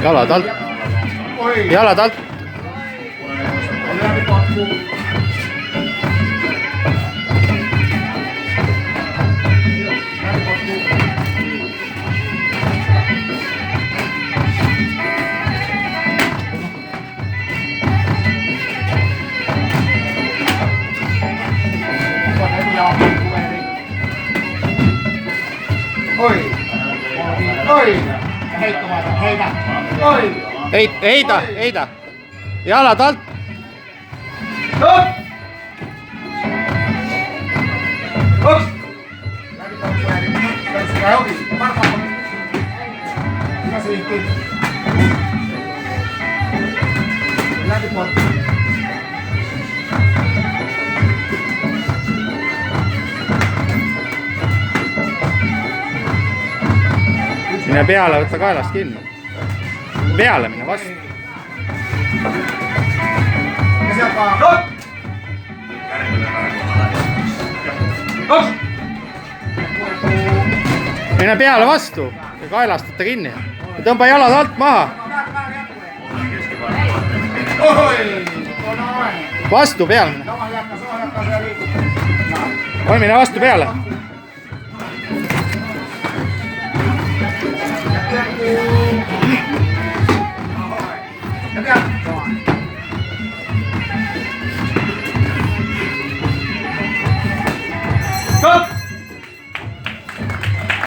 Jalad alt. Jalad alt. Heida. Jalad alt. Mine peale, võtta kaelast kinni. Peale mine vastu. Mine peale vastu ja kaelast võtta kinni. Tõmba jalad alt maha. Vastu peale mine. Oi, mine vastu peale. Stop!